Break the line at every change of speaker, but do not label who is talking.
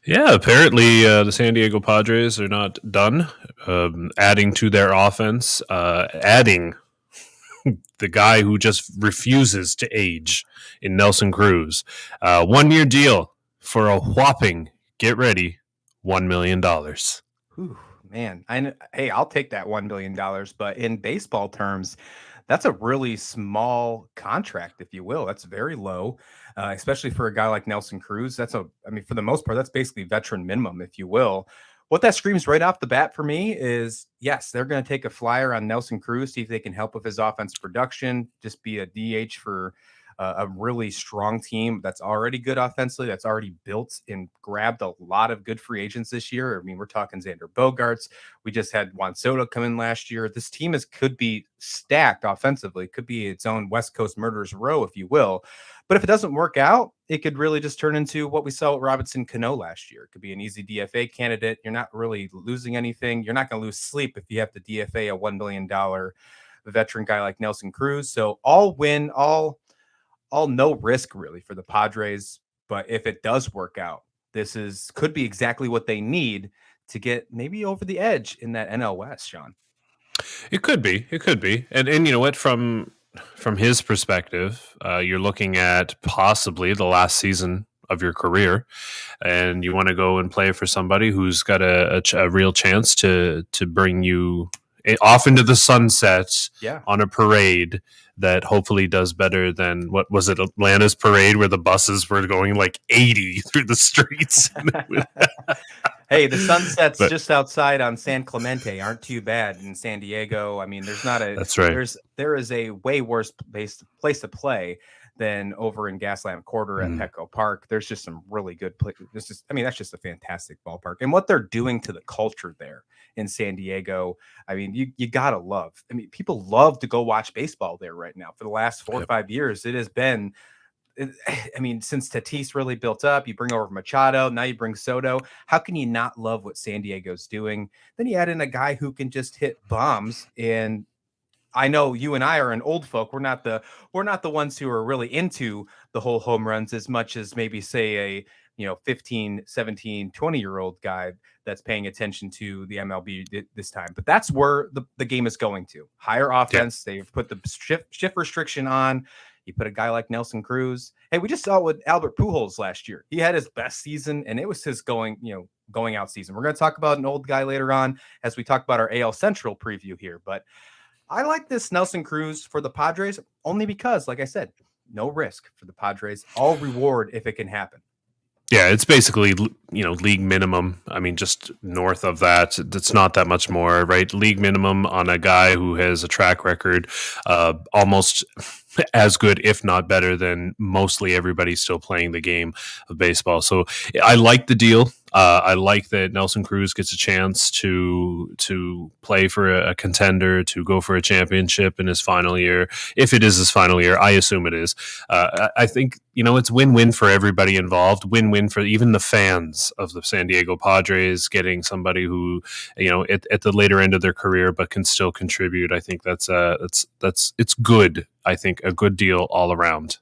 Yeah, apparently the San Diego Padres are not done adding to their offense, adding the guy who just refuses to age in Nelson Cruz. 1 year deal for a whopping, get ready, $1 million.
Whew, man, hey, I'll take that $1 billion, but in baseball terms, that's a really small contract, if you will. That's very low, especially for a guy like Nelson Cruz. I mean, for the most part, that's basically veteran minimum, if you will. What that screams right off the bat for me is yes, they're going to take a flyer on Nelson Cruz, see if they can help with his offense production, just be a DH for a really strong team that's already good offensively, that's already built and grabbed a lot of good free agents this year. I mean, we're talking Xander Bogaerts. We just had Juan Soto come in last year. This team could be stacked offensively, could be its own West Coast murderers row, if you will. But if it doesn't work out, it could really just turn into what we saw with Robinson Cano last year. It could be an easy DFA candidate. You're not really losing anything. You're not going to lose sleep if you have to DFA a $1 million veteran guy like Nelson Cruz. So all win, all no risk really for the Padres. But if it does work out, could be exactly what they need to get maybe over the edge in that NL West, Sean.
It could be. It could be. And you know what? From his perspective, you're looking at possibly the last season of your career, and you want to go and play for somebody who's got a real chance to bring you off into the sunset on a parade that hopefully does better than what was it, Atlanta's parade where the buses were going like 80 through the streets.
Hey, the sunsets just outside on San Clemente aren't too bad in San Diego. I mean,
that's right.
There is a way worse place to play than over in Gaslamp Quarter at Petco Park. There's just some really good places. That's just a fantastic ballpark. And what they're doing to the culture there in San Diego, I mean, you gotta love. I mean, people love to go watch baseball there right now. For the last 4 or 5 years, it has been. I mean, since Tatis really built up, you bring over Machado, now you bring Soto. How can you not love what San Diego's doing? Then you add in a guy who can just hit bombs. And I know you and I are an old folk. We're not the ones who are really into the whole home runs as much as maybe say a 15, 17, 20-year-old guy that's paying attention to the MLB this time. But that's where the game is going to. Higher offense. Yeah. They've put the shift restriction on. You put a guy like Nelson Cruz. Hey, we just saw it with Albert Pujols last year. He had his best season, and it was his going out season. We're going to talk about an old guy later on as we talk about our AL Central preview here. But I like this Nelson Cruz for the Padres only because, like I said, no risk for the Padres. All reward if it can happen.
Yeah, it's basically, league minimum. I mean, just north of that, it's not that much more, right? League minimum on a guy who has a track record almost as good, if not better, than mostly everybody still playing the game of baseball. So I like the deal. I like that Nelson Cruz gets a chance to play for a contender, to go for a championship in his final year. If it is his final year, I assume it is. I think, it's win-win for everybody involved. Win-win for even the fans of the San Diego Padres, getting somebody who, at the later end of their career, but can still contribute. I think it's good. I think a good deal all around.